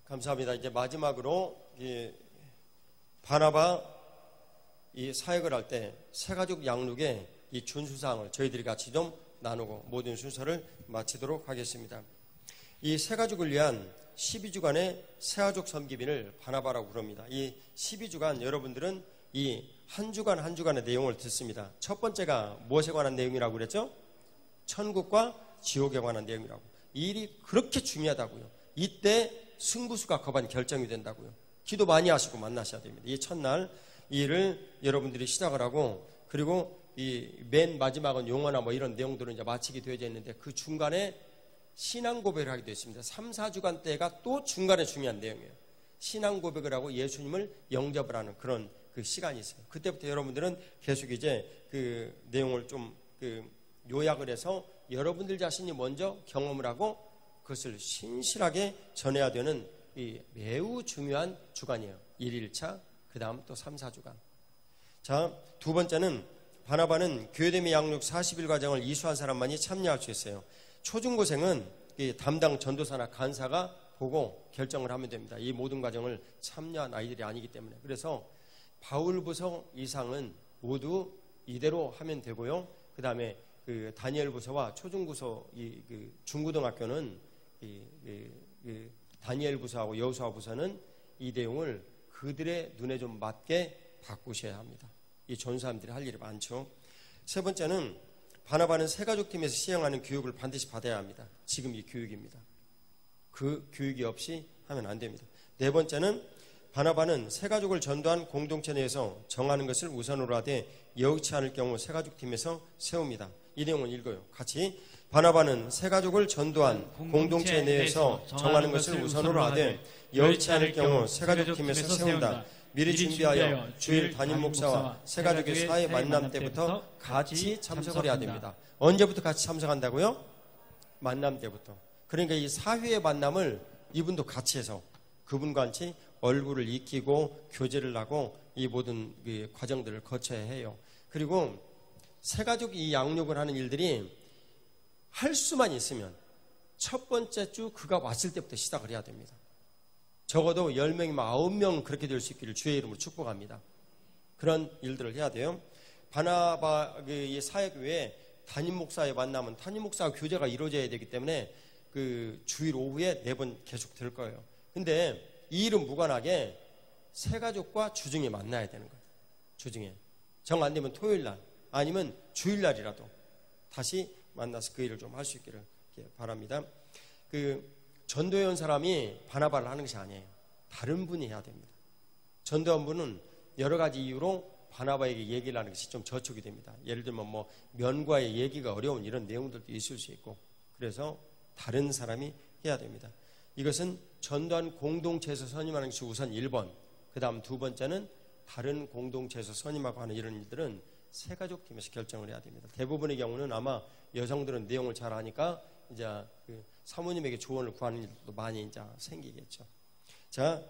감사합니다. 이제 마지막으로 바나바 이 사역을 할 때 새가족 양육의 이 준수사항을 저희들이 같이 좀 나누고 모든 순서를 마치도록 하겠습니다. 이 새가족을 위한 12주간의 새가족 섬기비를 바나바라고 부릅니다. 이 12주간 여러분들은 이 한 주간 한 주간의 내용을 듣습니다. 첫 번째가 무엇에 관한 내용이라고 그랬죠? 천국과 지옥에 관한 내용이라고. 이 일이 그렇게 중요하다고요. 이때 승부수가 거반이 결정이 된다고요. 기도 많이 하시고 만나셔야 됩니다. 이 첫날 이 일을 여러분들이 시작을 하고, 그리고 이 맨 마지막은 용어나 뭐 이런 내용들은 이제 마치게 되어져 있는데 그 중간에 신앙 고백을 하게 되어 있습니다. 3, 4주간 때가 또 중간에 중요한 내용이에요. 신앙 고백을 하고 예수님을 영접을 하는 그런 그 시간이 있어요. 그때부터 여러분들은 계속 이제 그 내용을 좀 요약을 해서 여러분들 자신이 먼저 경험을 하고 그것을 신실하게 전해야 되는 이 매우 중요한 주간이에요. 1, 1차, 그 다음 또 3, 4주간. 자, 두 번째는 바나바는 교회됨의 양육 40일 과정을 이수한 사람만이 참여할 수 있어요. 초중고생은 이 담당 전도사나 간사가 보고 결정을 하면 됩니다. 이 모든 과정을 참여한 아이들이 아니기 때문에. 그래서 바울부서 이상은 모두 이대로 하면 되고요. 그 다음에 그 다니엘부서와 초중고서 그 중고등학교는 다니엘부서하고 여호수아부서는 이 내용을 그들의 눈에 좀 맞게 바꾸셔야 합니다. 이 전사람들이 할 일이 많죠. 세 번째는 바나바는 새가족팀에서 시행하는 교육을 반드시 받아야 합니다. 지금 이 교육입니다. 그 교육이 없이 하면 안 됩니다. 네 번째는 바나바는 새가족을 전도한 공동체 내에서 정하는 것을 우선으로 하되 여의치 않을 경우 새가족팀에서 세웁니다. 이 내용을 읽어요. 같이. 바나바는 새가족을 전도한 공동체 내에서 정하는 것을 우선으로 하되 여의치 않을 경우 새가족팀에서 세운다. 미리 준비하여 주일 담임 목사와 새가족의 사회 만남 때부터 같이 참석을 해야 됩니다. 언제부터 같이 참석한다고요? 만남 때부터. 그러니까 이 사회의 만남을 이분도 같이 해서 그분과 같이 얼굴을 익히고 교제를 하고 이 모든 과정들을 거쳐야 해요. 그리고 새가족 이 양육을 하는 일들이 할 수만 있으면 첫 번째 주 그가 왔을 때부터 시작을 해야 됩니다. 적어도 10명이면 9명 그렇게 될 수 있기를 주의 이름으로 축복합니다. 그런 일들을 해야 돼요. 바나바 이 사역 외에 담임 목사의 만남은 담임 목사와 교제가 이루어져야 되기 때문에 그 주일 오후에 4번 계속 될 거예요. 근데 이 일은 무관하게 새가족과 주중에 만나야 되는 거예요. 주중에. 정 안 되면 토요일 날 아니면 주일 날이라도 다시 만나서 그 일을 좀 할 수 있기를 바랍니다. 그 전도해온 사람이 바나바를 하는 것이 아니에요. 다른 분이 해야 됩니다. 전도한 분은 여러 가지 이유로 바나바에게 얘기를 하는 것이 좀 저촉이 됩니다. 예를 들면 뭐 면과의 얘기가 어려운 이런 내용들도 있을 수 있고, 그래서 다른 사람이 해야 됩니다. 이것은 전도한 공동체에서 선임하는 것이 우선 1번, 그 다음 두 번째는 다른 공동체에서 선임하고 하는 이런 일들은 새가족팀에서 결정을 해야 됩니다. 대부분의 경우는 아마 여성들은 내용을 잘 아니까 이제 그 사모님에게 조언을 구하는 일도 많이 이제 생기겠죠. 자,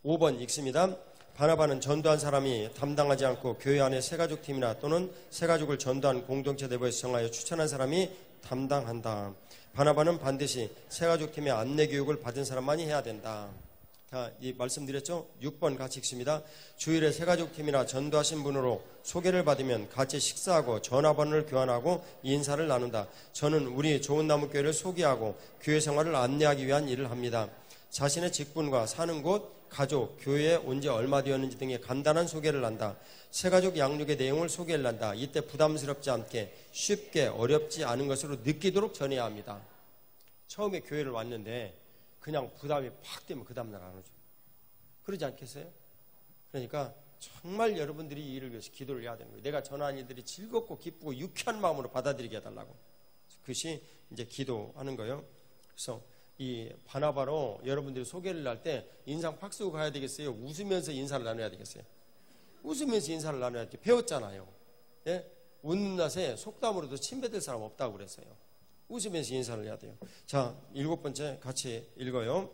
5번 읽습니다. 바나바는 전도한 사람이 담당하지 않고 교회 안에 새가족팀이나 또는 새가족을 전도한 공동체 내부에서 정하여 추천한 사람이 담당한다. 바나바는 반드시 새가족팀의 안내 교육을 받은 사람만이 해야 된다. 자, 이 말씀드렸죠? 6번 같이 읽습니다. 주일에 새가족팀이나 전도하신 분으로 소개를 받으면 같이 식사하고 전화번호를 교환하고 인사를 나눈다. 저는 우리 좋은 나무교회를 소개하고 교회 생활을 안내하기 위한 일을 합니다. 자신의 직분과 사는 곳, 가족, 교회에 온 지 얼마 되었는지 등의 간단한 소개를 한다. 새가족 양육의 내용을 소개를 한다. 이때 부담스럽지 않게 쉽게 어렵지 않은 것으로 느끼도록 전해야 합니다. 처음에 교회를 왔는데 그냥 부담이 팍 되면 그 다음날 안 오죠. 그러지 않겠어요? 그러니까 정말 여러분들이 이 일을 위해서 기도를 해야 되는 거예요. 내가 전하는 일들이 즐겁고 기쁘고 유쾌한 마음으로 받아들이게 해달라고. 그것이 이제 기도하는 거예요. 그래서 이 바나바로 여러분들이 소개를 할 때 인상 팍 쓰고 가야 되겠어요? 웃으면서 인사를 나눠야 되겠어요? 웃으면서 인사를 나눠야 돼. 배웠잖아요. 예? 웃는 낯에 속담으로도 침 뱉을 사람 없다고 그랬어요. 웃으면서 인사를 해야 돼요. 자, 7번째 같이 읽어요.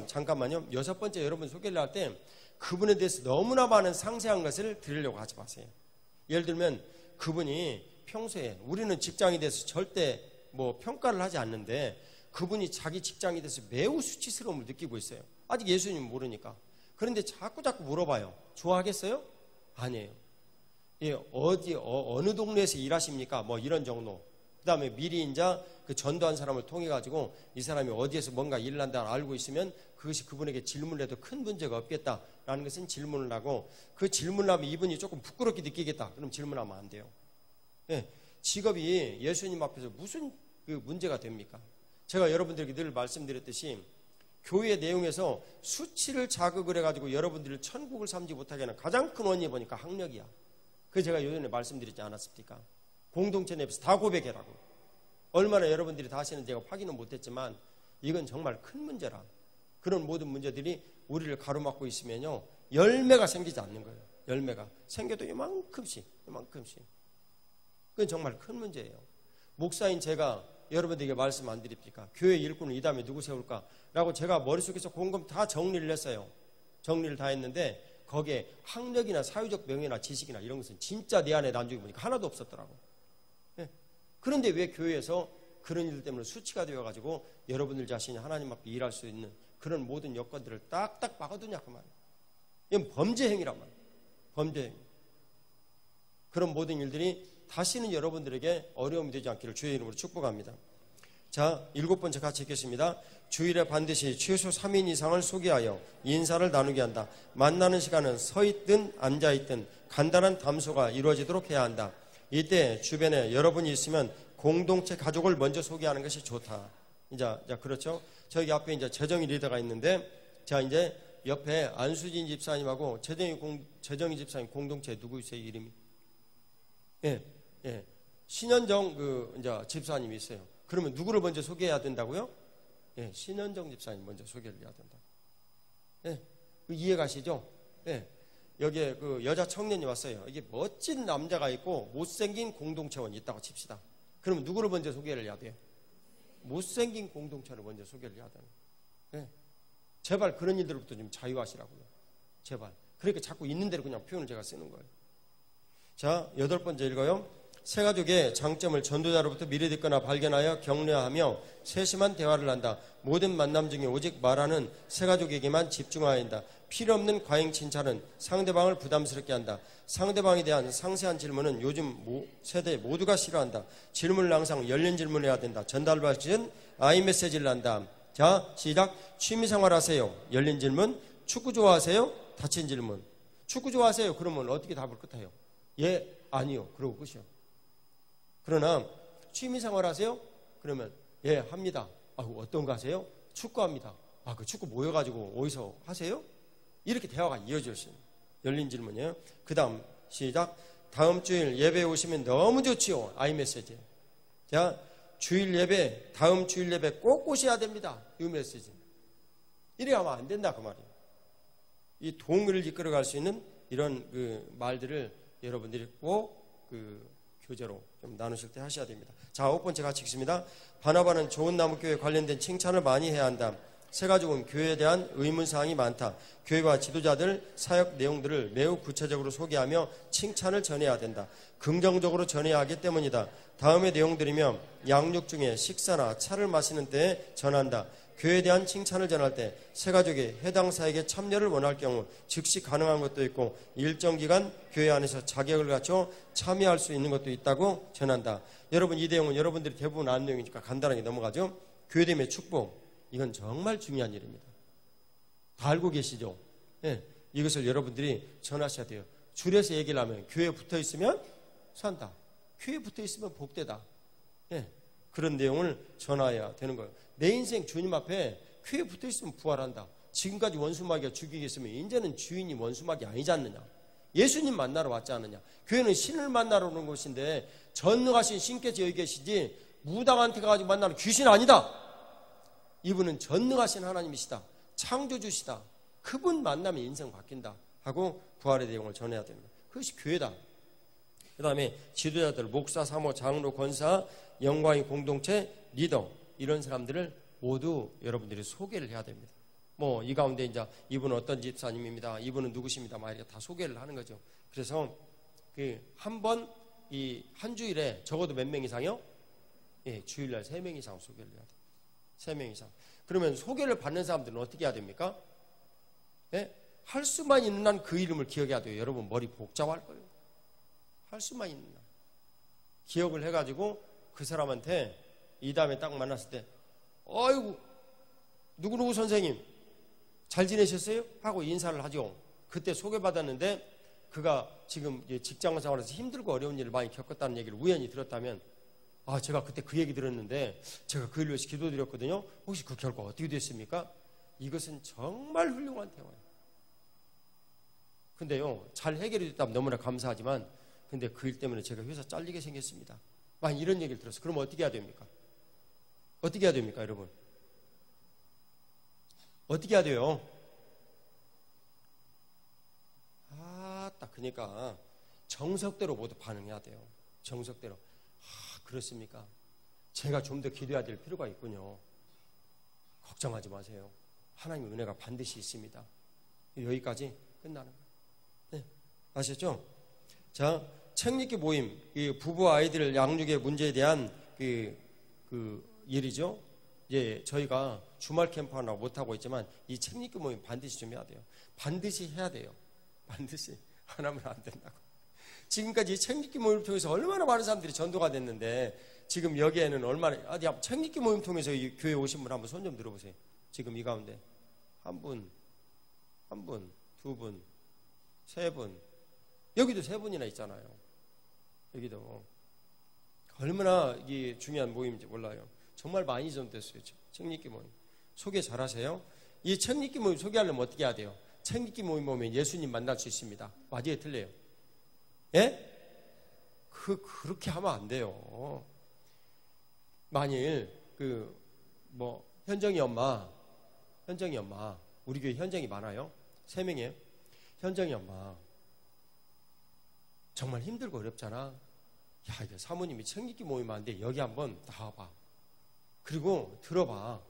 잠깐만요. 6번째 여러분 소개를 할 때 그분에 대해서 너무나 많은 상세한 것을 드리려고 하지 마세요. 예를 들면 그분이 평소에 우리는 직장에 대해서 절대 뭐 평가를 하지 않는데 그분이 자기 직장에 대해서 매우 수치스러움을 느끼고 있어요. 아직 예수님 모르니까. 그런데 자꾸 물어봐요. 좋아하겠어요? 아니에요. 예, 어느 동네에서 일하십니까? 뭐 이런 정도. 그 다음에 미리 이제 그 전도한 사람을 통해 가지고 이 사람이 어디에서 뭔가 일을 한다 알고 있으면 그것이 그분에게 질문을 해도 큰 문제가 없겠다라는 것은 질문을 하고, 그 질문을 하면 이분이 조금 부끄럽게 느끼겠다. 그럼 질문하면 안 돼요. 예, 직업이 예수님 앞에서 무슨 그 문제가 됩니까? 제가 여러분들에게 늘 말씀드렸듯이 교회 내용에서 수치를 자극을 해가지고 여러분들을 천국을 삼지 못하게 하는 가장 큰 원인이 보니까 학력이야. 그래서 제가 요전에 말씀드리지 않았습니까? 공동체 내에서 다 고백해라고. 얼마나 여러분들이 다 하시는지 제가 확인은 못했지만 이건 정말 큰 문제라. 그런 모든 문제들이 우리를 가로막고 있으면요, 열매가 생기지 않는 거예요. 열매가 생겨도 이만큼씩. 그건 정말 큰 문제예요. 목사인 제가 여러분들에게 말씀 안 드립니까? 교회 일꾼을 이 다음에 누구 세울까? 라고 제가 머릿속에서 곰곰 다 정리를 했어요. 정리를 다 했는데 거기에 학력이나 사회적 명예나 지식이나 이런 것은 진짜 내 안에 나중에 보니까 하나도 없었더라고. 예. 그런데 왜 교회에서 그런 일 때문에 수치가 되어가지고 여러분들 자신이 하나님 앞에 일할 수 있는 그런 모든 여건들을 딱딱 막아두냐 그 말이에요. 이건 범죄 행위란 말이에요. 범죄 행위. 그런 모든 일들이 다시는 여러분들에게 어려움이 되지 않기를 주의 이름으로 축복합니다. 자, 7번째 같이 읽겠습니다. 주일에 반드시 최소 3인 이상을 소개하여 인사를 나누게 한다. 만나는 시간은 서 있든 앉아 있든 간단한 담소가 이루어지도록 해야 한다. 이때 주변에 여러분이 있으면 공동체 가족을 먼저 소개하는 것이 좋다. 이제 그렇죠? 저기 앞에 이제 재정이 리더가 있는데, 자, 이제 옆에 안수진 집사님하고 재정이 집사님 공동체 누구 있어요? 이름이? 예. 신현정 이제 집사님이 있어요. 그러면 누구를 먼저 소개해야 된다고요? 예, 신현정 집사님 먼저 소개를 해야 된다. 예, 이해 가시죠? 예, 여기에 그 여자 청년이 왔어요. 이게 멋진 남자가 있고 못생긴 공동체원이 있다고 칩시다. 그러면 누구를 먼저 소개를 해야 돼요? 못생긴 공동체를 먼저 소개를 해야 되는. 예, 제발 그런 일들부터 좀 자유하시라고요. 제발. 그러니까 자꾸 있는 대로 그냥 표현을 제가 쓰는 거예요. 자, 8번째 읽어요. 새 가족의 장점을 전도자로부터 미리 듣거나 발견하여 격려하며 세심한 대화를 한다. 모든 만남 중에 오직 말하는 새 가족에게만 집중해야 한다. 필요 없는 과잉 칭찬은 상대방을 부담스럽게 한다. 상대방에 대한 상세한 질문은 요즘 세대 모두가 싫어한다. 질문을 항상 열린 질문해야 된다. 전달받은 아이메시지를 한다. 자, 시작. 취미생활 하세요. 열린 질문. 축구 좋아하세요? 닫힌 질문. 축구 좋아하세요? 그러면 어떻게 답을 끝해요? 예, 아니요. 그러고 끝이요. 그러나 취미생활 하세요? 그러면 예, 합니다. 어떤 거 하세요? 축구합니다. 그 축구 모여가지고 어디서 하세요? 이렇게 대화가 이어질 수 있는 열린 질문이에요. 그 다음 시작. 다음 주일 예배에 오시면 너무 좋지요. 아이메시지. 자, 주일 예배, 다음 주일 예배 꼭 오셔야 됩니다. 이 메시지. 이래 하면 안 된다 그 말이에요. 이 동의를 이끌어갈 수 있는 이런 그 말들을 여러분들이 꼭 교제로 좀 나누실 때 하셔야 됩니다. 자, 9번째 같이 읽습니다. 바나바는 좋은 나무교회에 관련된 칭찬을 많이 해야 한다. 새 가족은 교회에 대한 의문사항이 많다. 교회와 지도자들 사역 내용들을 매우 구체적으로 소개하며 칭찬을 전해야 된다. 긍정적으로 전해야 하기 때문이다. 다음의 내용들이며 양육 중에 식사나 차를 마시는 때에 전한다. 교회에 대한 칭찬을 전할 때 새 가족이 해당 사역에 참여를 원할 경우 즉시 가능한 것도 있고 일정 기간 교회 안에서 자격을 갖춰 참여할 수 있는 것도 있다고 전한다. 여러분, 이 내용은 여러분들이 대부분 아는 내용이니까 간단하게 넘어가죠. 교회됨의 축복, 이건 정말 중요한 일입니다. 다 알고 계시죠? 예, 이것을 여러분들이 전하셔야 돼요. 줄여서 얘기를 하면 교회에 붙어 있으면 산다. 교회에 붙어 있으면 복되다. 예, 그런 내용을 전해야 되는 거예요. 내 인생 주님 앞에 교회에 붙어 있으면 부활한다. 지금까지 원수마귀가 죽이겠으면 이제는 주인이 원수마귀 아니지 않느냐. 예수님 만나러 왔지 않느냐. 교회는 신을 만나러 오는 곳인데 전능하신 신께서 여기 계시지 무당한테 가가지고 만나는 귀신 아니다. 이분은 전능하신 하나님이시다. 창조주시다. 그분 만나면 인생 바뀐다 하고 부활의 내용을 전해야 됩니다. 그것이 교회다. 그 다음에 지도자들, 목사, 사모, 장로, 권사, 영광의 공동체, 리더, 이런 사람들을 모두 여러분들이 소개를 해야 됩니다. 이 가운데 이제 이분은 어떤 집사님입니다. 이분은 누구십니다. 막 이렇게 다 소개를 하는 거죠. 그래서 한 주일에 적어도 몇 명 이상이요? 예, 주일날 3명 이상 소개를 해야 돼요. 3명 이상. 그러면 소개를 받는 사람들은 어떻게 해야 됩니까? 예? 할 수만 있는 한 그 이름을 기억해야 돼요. 여러분 머리 복잡할 거예요. 할 수만 있는 한. 기억을 해가지고 그 사람한테 이 다음에 딱 만났을 때 아이고 누구누구 선생님 잘 지내셨어요? 하고 인사를 하죠. 그때 소개받았는데 그가 지금 직장 생활에서 힘들고 어려운 일을 많이 겪었다는 얘기를 우연히 들었다면 아 제가 그때 그 얘기 들었는데 제가 그 일을 위해서 기도드렸거든요. 혹시 그 결과 어떻게 됐습니까? 이것은 정말 훌륭한 대화예요. 근데요 잘 해결이 됐다면 너무나 감사하지만 근데 그 일 때문에 제가 회사 잘리게 생겼습니다. 만약 이런 얘기를 들었어요. 그럼 어떻게 해야 됩니까? 어떻게 해야 됩니까 여러분? 어떻게 해야 돼요? 딱 그러니까 정석대로 모두 반응해야 돼요. 정석대로. 그렇습니까? 제가 좀 더 기도해야 될 필요가 있군요. 걱정하지 마세요. 하나님의 은혜가 반드시 있습니다. 여기까지 끝나는 거예요. 네, 아셨죠? 자, 책 읽기 모임, 부부 아이들 양육의 문제에 대한 그 일이죠. 예, 저희가 주말 캠프 하나 못하고 있지만 이 책 읽기 모임 반드시 좀 해야 돼요. 반드시 해야 돼요. 반드시 안 하면 안 된다고. 지금까지 이 책 읽기 모임을 통해서 얼마나 많은 사람들이 전도가 됐는데 지금 여기에는 얼마나 책 읽기 모임 통해서 이 교회 오신 분 한번 손 좀 들어보세요. 지금 이 가운데 한 분, 두 분, 세 분, 여기도 세 분이나 있잖아요. 여기도 얼마나 이게 중요한 모임인지 몰라요. 정말 많이 전됐어요. 책 읽기 모임 소개 잘하세요. 이 책 읽기 모임 소개하려면 어떻게 해야 돼요? 책 읽기 모임 오면 예수님 만날 수 있습니다. 맞아요, 틀려요? 예? 그렇게 하면 안 돼요. 만일 현정이 엄마, 우리 교회 현정이 많아요. 3명이에요. 현정이 엄마 정말 힘들고 어렵잖아. 야, 이거 사모님이 책 읽기 모임 하는데 여기 한번 나와봐. 그리고 들어봐.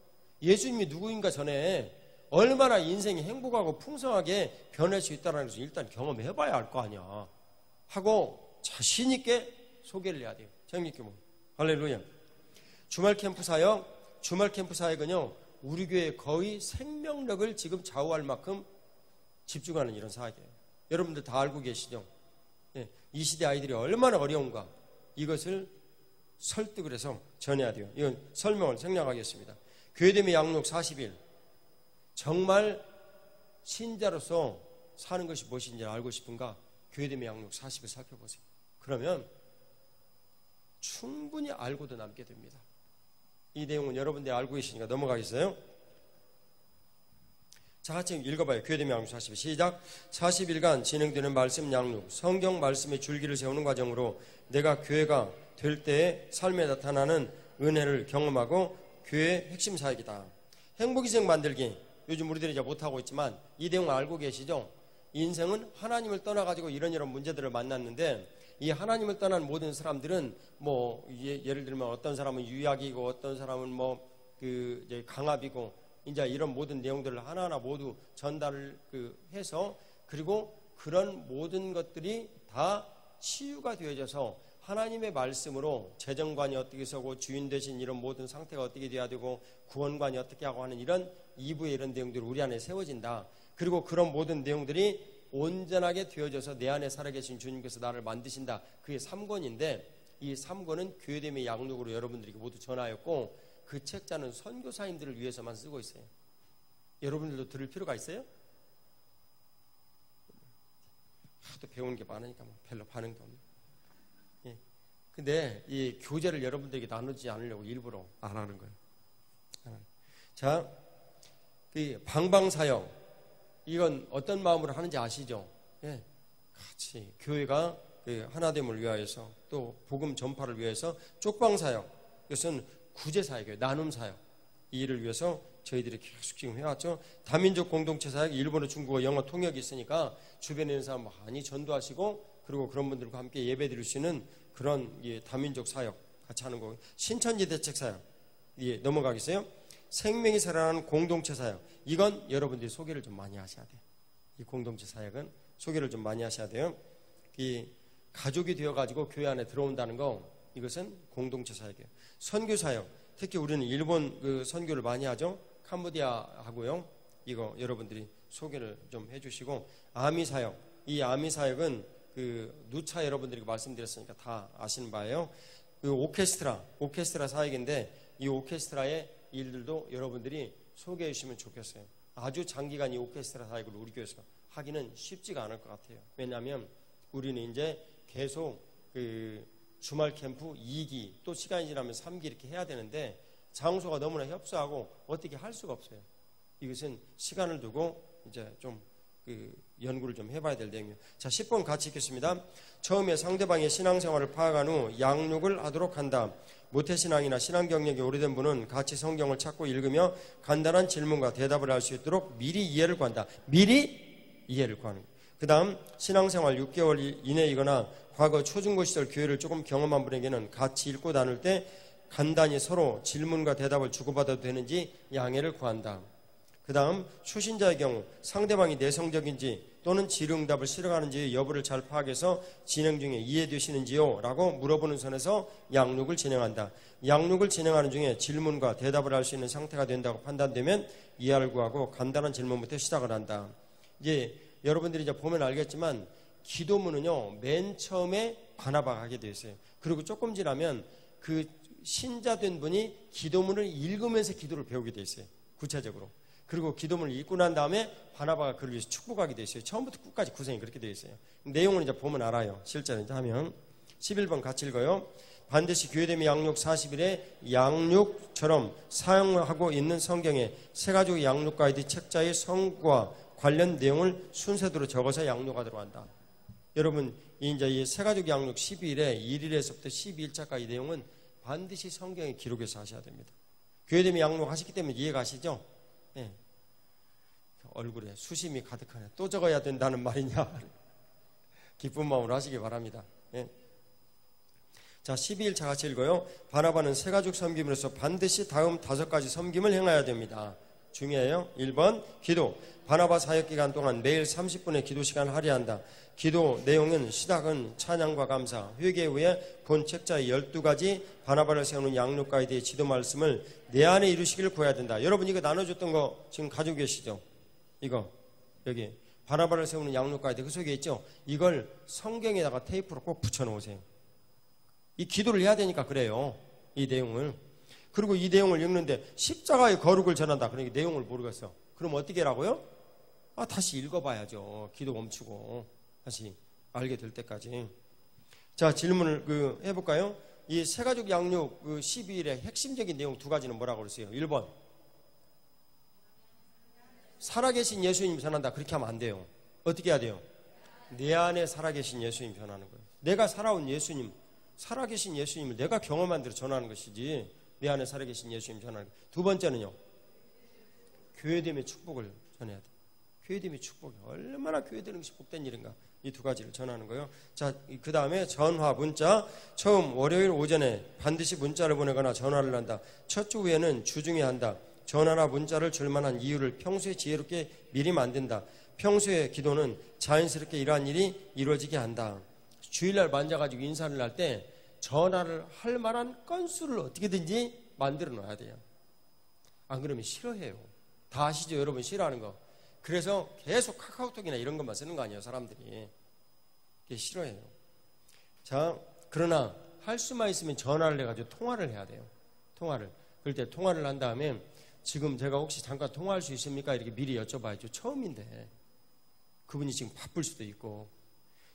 예수님이 누구인가 전에 얼마나 인생이 행복하고 풍성하게 변할 수 있다는 것을 일단 경험해봐야 알 거 아니야. 하고 자신 있게 소개를 해야 돼요. 책 읽기 모임. 할렐루야. 주말 캠프 사역은요 우리 교회 거의 생명력을 지금 좌우할 만큼 집중하는 이런 사역이에요. 여러분들 다 알고 계시죠? 예, 이 시대 아이들이 얼마나 어려운가 이것을 설득을 해서 전해야 돼요. 이건 설명을 생략하겠습니다. 교회됨의 양육 40일. 정말 신자로서 사는 것이 무엇인지 알고 싶은가? 교회됨의 양육 40일 살펴보세요. 그러면 충분히 알고도 남게 됩니다. 이 내용은 여러분들이 알고 계시니까 넘어가겠어요? 자, 같이 읽어봐요. 교회됨의 양육 40일 시작. 40일간 진행되는 말씀 양육, 성경 말씀의 줄기를 세우는 과정으로 내가 교회가 될 때의 삶에 나타나는 은혜를 경험하고 교회의 핵심 사역이다. 행복이생 만들기. 요즘 우리들이 이제 못하고 있지만 이 내용 알고 계시죠? 인생은 하나님을 떠나가지고 이런 문제들을 만났는데 이 하나님을 떠난 모든 사람들은 예를 들면 어떤 사람은 유약이고 어떤 사람은 이제 강압이고 이제 이런 모든 내용들을 하나하나 모두 전달을 해서 그리고 그런 모든 것들이 다 치유가 되어져서 하나님의 말씀으로 재정관이 어떻게 서고 주인 되신 이런 모든 상태가 어떻게 돼야 되고 구원관이 어떻게 하고 하는 이런 2부의 이런 내용들이 우리 안에 세워진다. 그리고 그런 모든 내용들이 온전하게 되어져서 내 안에 살아계신 주님께서 나를 만드신다. 그게 3권인데 이 3권은 교회됨의 양육으로 여러분들에게 모두 전하였고 그 책자는 선교사님들을 위해서만 쓰고 있어요. 여러분들도 들을 필요가 있어요? 하도 배우는 게 많으니까 별로 반응도 없네. 예. 근데 이 교재를 여러분들에게 나누지 않으려고 일부러 안 하는 거예요. 자, 그 방방사역 이건 어떤 마음으로 하는지 아시죠? 예. 같이 교회가 하나됨을 위하여서 또 복음 전파를 위해서 쪽방사역 이것은 구제사역이에요. 나눔사역 이 일을 위해서 저희들이 계속 지금 해왔죠. 다민족 공동체 사역 일본어 중국어 영어 통역이 있으니까 주변에 있는 사람 많이 전도하시고 그리고 그런 분들과 함께 예배 드릴 수 있는 그런 다민족 사역 같이 하는 거고 신천지 대책 사역 넘어가겠어요? 생명이 살아나는 공동체 사역 이건 여러분들이 소개를 좀 많이 하셔야 돼요. 이 공동체 사역은 소개를 좀 많이 하셔야 돼요. 이 가족이 되어가지고 교회 안에 들어온다는 거 이것은 공동체 사역이에요. 선교 사역 특히 우리는 일본 그 선교를 많이 하죠. 캄보디아 하고요. 이거 여러분들이 소개를 좀 해주시고, 아미 사역. 이 아미 사역은 그 누차 여러분들이 말씀드렸으니까 다 아시는 바예요. 그 오케스트라 사역인데, 이 오케스트라의 일들도 여러분들이 소개해 주시면 좋겠어요. 아주 장기간 이 오케스트라 사역을 우리 교회에서 하기는 쉽지가 않을 것 같아요. 왜냐하면 우리는 이제 계속 그 주말 캠프 2기, 또 시간이 지나면 3기 이렇게 해야 되는데, 장소가 너무나 협소하고 어떻게 할 수가 없어요. 이것은 시간을 두고 이제 좀 그 연구를 좀 해봐야 될 내용이에요. 자, 10번 같이 읽겠습니다. 처음에 상대방의 신앙생활을 파악한 후 양육을 하도록 한다. 모태신앙이나 신앙 경력이 오래된 분은 같이 성경을 찾고 읽으며 간단한 질문과 대답을 할 수 있도록 미리 이해를 구한다. 미리 이해를 구하는 거예요. 그 다음 신앙생활 6개월 이내이거나 과거 초중고 시절 교회를 조금 경험한 분에게는 같이 읽고 나눌 때 간단히 서로 질문과 대답을 주고받아도 되는지 양해를 구한다. 그 다음 초신자의 경우 상대방이 내성적인지 또는 질의응답을 싫어하는지 여부를 잘 파악해서 진행 중에 이해되시는지요? 라고 물어보는 선에서 양육을 진행한다. 양육을 진행하는 중에 질문과 대답을 할 수 있는 상태가 된다고 판단되면 이해를 구하고 간단한 질문부터 시작을 한다. 이제 여러분들이 이제 보면 알겠지만 기도문은요, 맨 처음에 바나바가 하게 되어 있어요. 그리고 조금 지나면 그 신자된 분이 기도문을 읽으면서 기도를 배우게 되어 있어요. 구체적으로. 그리고 기도문을 읽고 난 다음에 바나바가 그를 위해서 축복하게 되어 있어요. 처음부터 끝까지 구성이 그렇게 되어 있어요. 내용은 이제 보면 알아요. 실제로 이제 하면. 11번 같이 읽어요. 반드시 교회됨의 양육 40일에 양육처럼 사용하고 있는 성경에 새가족 양육 가이드 책자의 성과 관련 내용을 순서대로 적어서 양육하도록 한다. 여러분, 이제 이 새가족 양육 12일에 1일에서부터 12일차까지 이 내용은 반드시 성경에 기록해서 하셔야 됩니다. 교회됨의 양육 하시기 때문에 이해가시죠? 예. 얼굴에 수심이 가득하네. 또 적어야 된다는 말이냐? 기쁜 마음으로 하시기 바랍니다. 예. 자, 12일차 같이 읽어요. 바나바는 새가족 섬김으로서 반드시 다음 5가지 섬김을 행해야 됩니다. 중요해요. 1번 기도. 바나바 사역기간 동안 매일 30분의 기도 시간을 할애한다. 기도 내용은 시작은 찬양과 감사, 회개 후에 본 책자의 12가지 바나바를 세우는 양육 가이드의 지도 말씀을 내 안에 이루시기를 구해야 된다. 여러분 이거 나눠줬던 거 지금 가지고 계시죠? 이거 여기 바나바를 세우는 양육 가이드 그 속에 있죠? 이걸 성경에다가 테이프로 꼭 붙여놓으세요. 이 기도를 해야 되니까 그래요. 이 내용을. 그리고 이 내용을 읽는데 십자가의 거룩을 전한다. 그러니까 내용을 모르겠어. 그럼 어떻게 하라고요? 다시 읽어봐야죠. 기도 멈추고 다시 알게 될 때까지. 자, 질문을 해볼까요? 이 새가족 양육 12일의 핵심적인 내용 2가지는 뭐라고 그랬어요? 1번 살아계신 예수님 전한다. 그렇게 하면 안 돼요. 어떻게 해야 돼요? 내 안에 살아계신 예수님 전하는 거예요. 내가 살아온 예수님, 살아계신 예수님을 내가 경험한 대로 전하는 것이지 내 안에 살아계신 예수님 전하는 거예요. 2번째는요, 교회됨의 축복을 전해야 돼요. 교회됨의 축복이 얼마나 교회되는 것이 복된 일인가, 이 2가지를 전하는 거예요. 자, 그 다음에 전화, 문자. 처음 월요일 오전에 반드시 문자를 보내거나 전화를 한다. 첫 주 후에는 주중에 한다. 전화나 문자를 줄 만한 이유를 평소에 지혜롭게 미리 만든다. 평소에 기도는 자연스럽게 이러한 일이 이루어지게 한다. 주일날 만져가지고 인사를 할 때 전화를 할 만한 건수를 어떻게든지 만들어 놔야 돼요. 안 그러면 싫어해요. 다 아시죠? 여러분 싫어하는 거. 그래서 계속 카카오톡이나 이런 것만 쓰는 거 아니에요, 사람들이. 그게 싫어해요. 자, 그러나 할 수만 있으면 전화를 해가지고 통화를 해야 돼요. 통화를. 그럴 때 통화를 한 다음에 지금 제가 혹시 잠깐 통화할 수 있습니까? 이렇게 미리 여쭤봐야죠. 처음인데. 그분이 지금 바쁠 수도 있고.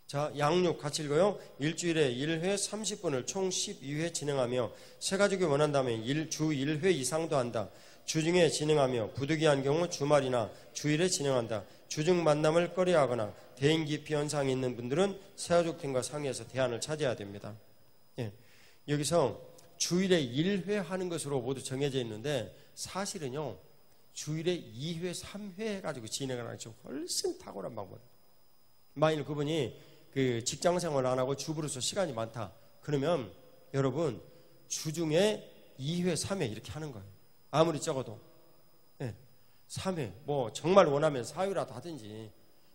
자, 양육 같이 읽어요. 일주일에 1회 30분을 총 12회 진행하며 새가족이 원한다면 주 1회 이상도 한다. 주중에 진행하며 부득이한 경우 주말이나 주일에 진행한다. 주중 만남을 꺼려하거나 대인 기피 현상이 있는 분들은 새가족팀과 상의해서 대안을 찾아야 됩니다. 예. 여기서 주일에 1회 하는 것으로 모두 정해져 있는데 사실은요, 주일에 2회, 3회 해가지고 진행을 하는 게 훨씬 탁월한 방법이에요. 만일 그분이 직장 생활 안 하고 주부로서 시간이 많다. 그러면 여러분 주중에 2회, 3회 이렇게 하는 거예요. 아무리 적어도. 네. 3회, 정말 원하면 4회라도 하든지.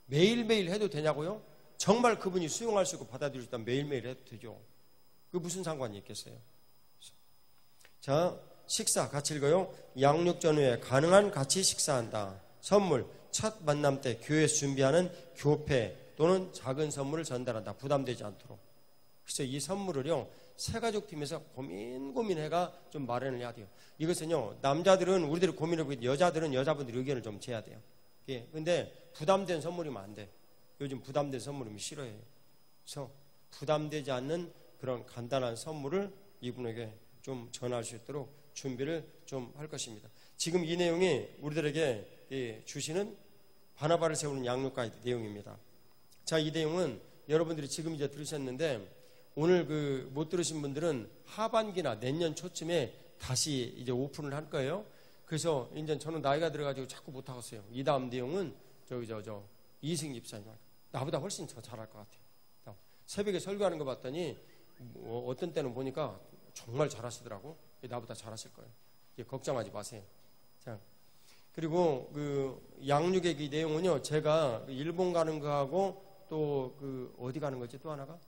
매일매일 해도 되냐고요? 정말 그분이 수용할 수 있고 받아들일 수 있다면 매일매일 해도 되죠. 그 무슨 상관이 있겠어요? 자, 식사 같이 읽어요. 양육 전후에 가능한 같이 식사한다. 선물, 첫 만남 때 교회에서 준비하는 교패 또는 작은 선물을 전달한다. 부담되지 않도록. 그래서 이 선물을요, 새가족팀에서 고민해가 좀 마련을 해야 돼요. 이것은요, 남자들은 우리들이 고민해보고 여자들은 여자분들의 의견을 좀 재야 돼요. 예, 근데 부담된 선물이면 안 돼. 요즘 부담된 선물이면 싫어해요. 그래서 부담되지 않는 그런 간단한 선물을 이분에게 좀 전할 수 있도록 준비를 좀 할 것입니다. 지금 이 내용이 우리들에게 주시는 바나바를 세우는 양육 가이드 내용입니다. 자, 이 내용은 여러분들이 지금 이제 들으셨는데 오늘 못 들으신 분들은 하반기나 내년 초쯤에 다시 이제 오픈을 할 거예요. 그래서 이제 저는 나이가 들어가지고 자꾸 못 하겠어요. 이 다음 내용은 이승 집사님 나보다 훨씬 더 잘할 것 같아요. 새벽에 설교하는 거 봤더니 어떤 때는 보니까 정말 잘하시더라고. 나보다 잘하실 거예요. 걱정하지 마세요. 자, 그리고 양육의 이 내용은요, 제가 일본 가는 거하고 또 어디 가는 거지? 또 하나가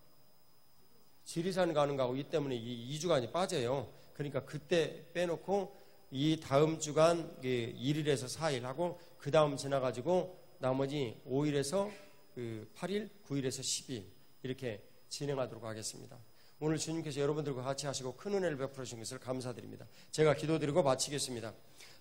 지리산 가는 거하고 이 때문에 이 주간이 빠져요. 그러니까 그때 빼놓고 이 다음 주간 1일에서 4일 하고 그 다음 지나가지고 나머지 5일에서 8일, 9일에서 10일 이렇게 진행하도록 하겠습니다. 오늘 주님께서 여러분들과 같이 하시고 큰 은혜를 베풀어 주신 것을 감사드립니다. 제가 기도드리고 마치겠습니다.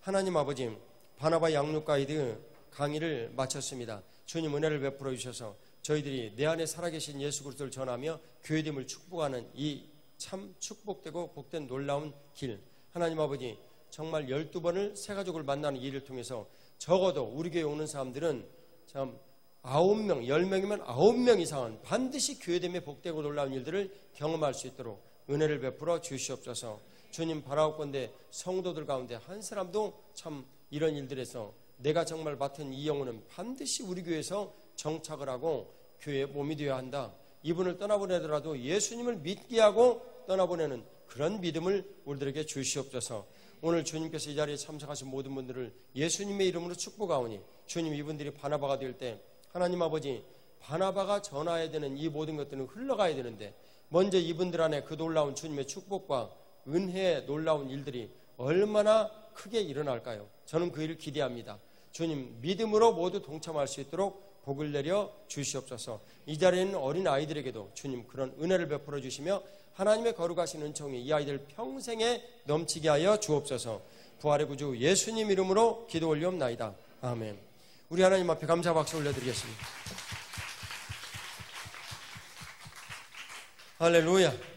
하나님 아버지, 바나바 양육 가이드 강의를 마쳤습니다. 주님 은혜를 베풀어 주셔서 저희들이 내 안에 살아계신 예수 그리스도를 전하며 교회됨을 축복하는 이 참 축복되고 복된 놀라운 길, 하나님 아버지, 정말 12번을 새가족을 만나는 일을 통해서 적어도 우리 교회에 오는 사람들은 참 9명, 10명이면 9명 이상은 반드시 교회됨의 복되고 놀라운 일들을 경험할 수 있도록 은혜를 베풀어 주시옵소서. 주님 바라옵건대 성도들 가운데 한 사람도 참 이런 일들에서 내가 정말 맡은 이 영혼은 반드시 우리 교회에서 정착을 하고 교회의 몸이 되어야 한다. 이분을 떠나보내더라도 예수님을 믿게 하고 떠나보내는 그런 믿음을 우리들에게 주시옵소서. 오늘 주님께서 이 자리에 참석하신 모든 분들을 예수님의 이름으로 축복하오니 주님, 이분들이 바나바가 될 때 하나님 아버지, 바나바가 전해야 되는 이 모든 것들은 흘러가야 되는데 먼저 이분들 안에 그 놀라운 주님의 축복과 은혜의 놀라운 일들이 얼마나 크게 일어날까요? 저는 그 일을 기대합니다. 주님, 믿음으로 모두 동참할 수 있도록 복을 내려 주시옵소서. 이 자리에 있는 어린 아이들에게도 주님 그런 은혜를 베풀어 주시며 하나님의 거룩하신 은총이 이 아이들 평생에 넘치게 하여 주옵소서. 부활의 구주 예수님 이름으로 기도 올리옵나이다. 아멘. 우리 하나님 앞에 감사 박수 올려드리겠습니다. 할렐루야.